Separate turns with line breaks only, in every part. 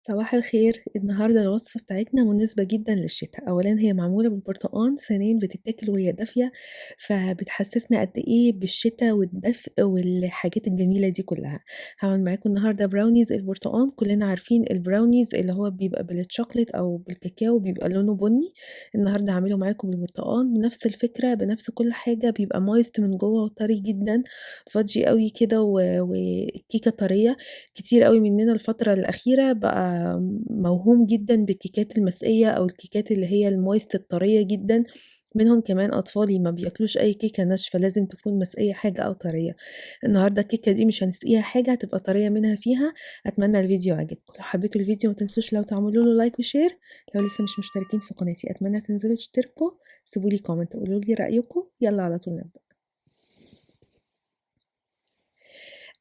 صباح الخير، النهارده الوصفة بتاعتنا مناسبة جدًا للشتا، أولًا هي معمولة بالبرتقان، ثانيًا بتتاكل وهي دافية، فبتحسسنا قد إيه بالشتا والدفء والحاجات الجميلة دي كلها. هاعمل معاكم النهارده براونيز البرتقان، كلنا عارفين البراونيز اللي هو بيبقى بالتشوكلت أو بالكاكاو بيبقى لونه بني، النهارده هاعمله معاكم بالبرتقان بنفس الفكرة بنفس كل حاجة، بيبقى moist من جوه وطري جدًا، fudgy أوي كده والكيكة طرية. كتير أوي مننا الفترة الأخيرة بقى موهوم جدًا بالكيكات المسقية أو الكيكات اللي هي الmoist الطرية جدًا، منهم كمان أطفالي ما بياكلوش أي كيكة ناشفة، لازم تكون مسقية حاجة أو طرية. النهارده الكيكة دي مش هنسقيها حاجة، هتبقى طرية منها فيها. أتمنى الفيديو عجبكم، لو حبيتوا الفيديو ما تنسوش لو تعملوا له لايك وشير، لو لسه مش مشتركين في قناتي أتمنى تنزلوا تشتركوا، سيبوا لي comment قولوا لي رأيكم، يالّا على طول نبدأ.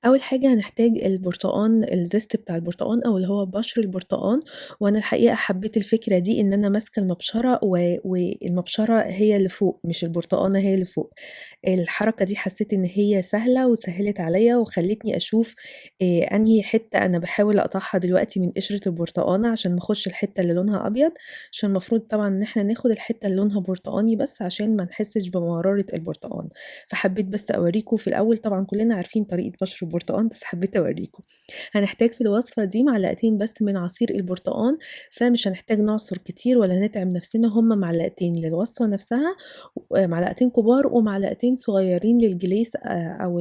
أول حاجة هنحتاج البرتقان الزيست بتاع البرتقان أو اللي هو بَشر البرتقان، وأنا الحقيقة حبيت الفكرة دي إن أنا ماسكة المبشرة والمبشرة هي اللي فوق مش البرتقانة هي اللي فوق. الحركة دي حسيت إن هي سهلة وسهّلت عليَّ وخلّتني أشوف أنهي حتّة أنا باحاول أقطعها دلوقتي من قشرة البرتقانة عشان ما آخُدش الحتّة اللي لونها أبيض، عشان المفروض طبعًا إن إحنا ناخد الحتّة اللي لونها برتقاني بس عشان ما نحسّش بمرارة البرتقان. فحبيت بس أورّيكم في الأول طبعًا كلنا عارفين طريقة بشر البرتقان، بس حبيت أورّيكم. هنحتاج في الوصفة دي معلقتين بس من عصير البرتقان، فمش هنحتاج نعصر كتير ولا نتعب نفسنا، هُم معلقتين للوصفة نفسها، معلقتين كبار ومعلقتين صغيرين للجليس أو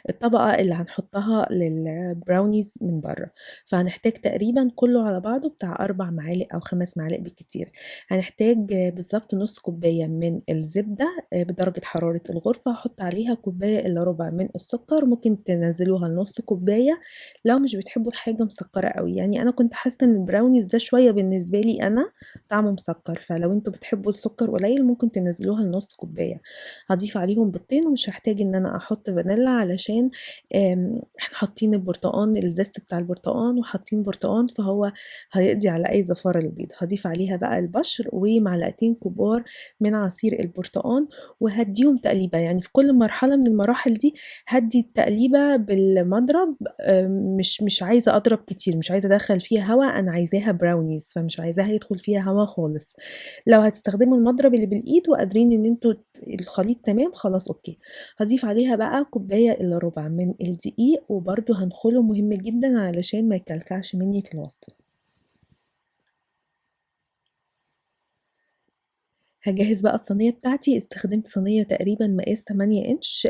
الطبقة اللي هنحطها للبراونيز من برّه، فهنحتاج تقريبًا كلّه على بعضه بتاع 4 معالق أو 5 معالق بالكتير. هنحتاج بالضبط نُص كوباية من الزبدة بدرجة حرارة الغرفة، هاحط عليها كوباية إلا ربع من السكر، ممكن تنزّلوها لنُص كوباية لو مش بتحبوا الحاجة مسكّرة أوي، يعني أنا كنت حاسة إن البراونيز ده شوية بالنسبة لي أنا طعمه مسكّر، فلو أنتم بتحبوا السكر قليل ممكن تنزّلوها لنُص كوباية. هاضيف عليهم بيضتين ومش هاحتاج إن أنا أحط فانيلا علشان إحنا حاطين البرتقان الزيست بتاع البرتقان وحاطين برتقان، فهو هيقضي على أي زفارة للبيض. هاضيف عليها بقى البشر ومعلقتين كبار من عصير البرتقان وهادّيهم تقليبة، يعني في كل مرحلة من المراحل دي هادّي التقليبة بالمضرب مش عايزة أضرب كتير، مش عايزة أدخّل فيها هوا، أنا عايزاها براونيز فمش عايزاها يدخل فيها هوا خالص. لو هتستخدموا المضرب اللي بالإيد وقادرين إن أنتم الخليط تمام خلاص أوكي. هاضيف عليها بقى كوباية إلا ربع من الدقيق وبرضه هانخله مهم جدًا علشان ما يكلكعش مني في الوصفة. هاجهّز بقى الصينية بتاعتي، استخدمت صينية تقريبًا مقاس 8 إنش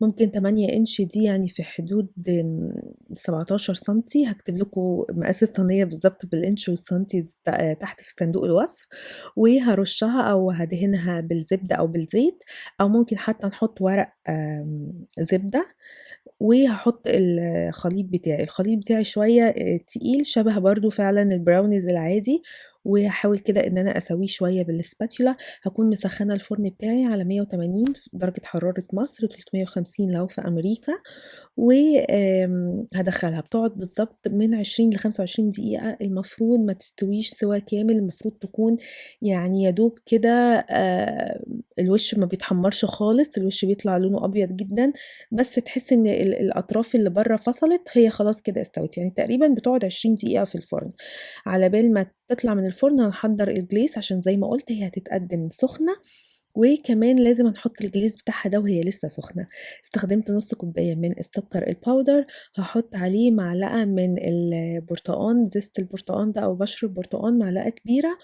ممكن 8 إنش دي يعني في حدود 17 سنتي، هاكتب لكم مقاس الصينية بالضبط بالإنش والسنتيز تحت في صندوق الوصف، وهارُشّها أو هادهنها بالزبدة أو بالزيت، أو ممكن حتى نحط ورق زبدة وهاحط الخليط بتاعي شوية تقيل شبه برضه فعلًا البراونيز العادي، وهاحاول كده إن أنا أسويه شوية بالspatula. هاكون مسخّنة الفرن بتاعي على 180 درجة حرارة مصر، 350 لو في أمريكا، هادخّلها بتقعد بالضبط من 20 ل25 دقيقة، المفروض ما تستويش سِوَى كامل، المفروض تكون يعني يا دوب كده الوش ما بيتحمّرش خالص، الوش بيطلع لونه أبيض جدًا، بس تحسّي إن الأطراف اللي برّه فصلت، هي خلاص كده استوت، يعني تقريبًا بتقعد 20 دقيقة في الفرن. على بال ما تطلع من الفرن هنحضّر الجليس عشان زي ما قُلت هي هتتقدّم سخنة، وكمان لازم هنحط الجليس بتاعها ده وهي لسه سخنة. استخدمت نُص كوباية من السكر الباودر، هاحط عليه معلقة من البرتقان، زيست البرتقان ده أو بشر البرتقان معلقة كبيرة،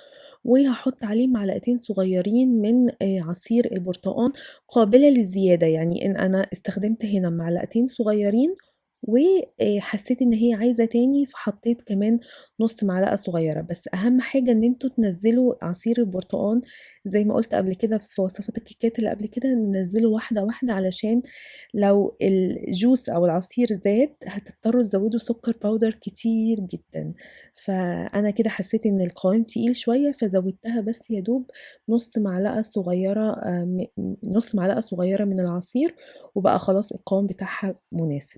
وهاحط عليه معلقتين صغيرين من عصير البرتقان قابلة للزيادة، يعني إن أنا استخدمت هنا معلقتين صغيرين و حسيت إن هي عايزة تاني فحطيت كمان نُص معلقة صغيرة، بس أهم حاجة إن أنتم تنزّلوا عصير البرتقان زي ما قُلت قبل كده في وصفات الكيكات اللي قبل كده، ننزّله واحدة، واحدة علشان لو الjuice أو العصير زاد هتضطروا تزوّدوا سكر باودر كتير جدًا، فأنا كده حسيت إن القوام تقيل شوية فزوّدتها بس يا دوب نُص معلقة صغيرة من العصير، وبقى خلاص القوام بتاعها مناسب.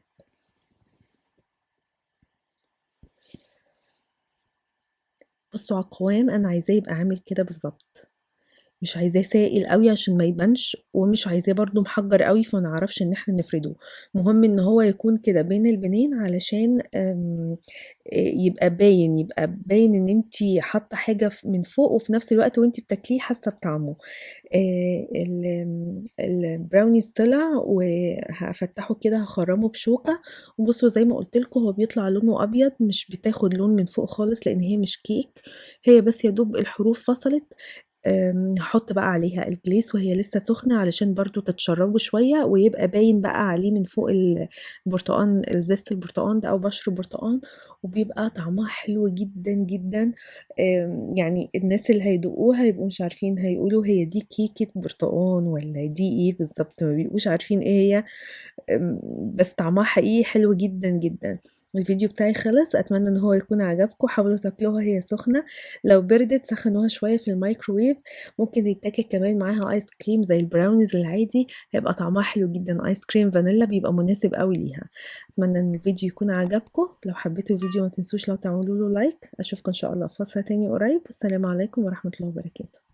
بُصّوا على القوام أنا عايزاه يبقى عامل كده بالضبط. مش عايزاه سائل أوي عشان ما يبانش، ومش عايزاه برضه محجّر أوي فما نعرفش إن إحنا نفرده، مهم إن هو يكون كده بين البينين علشان يبقى باين إن أنتِ حاطة حاجة من فوق، وفي نفس الوقت وأنتِ بتاكليه حاسة بطعمه. البراونيز طلع وهافتحه كده هاخرّمه بشوكة، وبصوا زي ما قُلت لكم هو بيطلع لونه أبيض مش بتاخد لون من فوق خالص لإن هي مش كيك، هي بس يا دوب الحروف فصلت. هاحط بقى عليها الجليس وهي لسه سخنة علشان برضه تتشربه شوية ويبقى باين بقى عليه من فوق البرتقان زيست البرتقان ده أو بشر البرتقان، وبيبقى طعمها حلو جدًا، جدًا. يعني الناس اللي هيدوقوها هيبقوا مش عارفين هيقولوا هي دي كيكة برتقان والّا دي إيه بالضبط، ما بيبقوش عارفين إيه هي. آمم، بس طعمها حقيقي حلو جدًا، جدًا. الفيديو بتاعي خلص، أتمنى إن هو يكون عجبكم، حاولوا تاكلوها وهي سخنة، لو بردت سخّنوها شوية في الميكروويف، ممكن يتاكل كمان معاها آيس كريم زي البراونيز العادي، هيبقى طعمها حلو جدًا، آيس كريم فانيلا بيبقى مناسب أوي ليها. أتمنى إن الفيديو يكون عجبكم، لو حبيتوا الفيديو ما تنسوش لو تعملوا له لايك، أشوفكم إن شاء الله في فقرة تاني قريب، والسلام عليكم ورحمة الله وبركاته.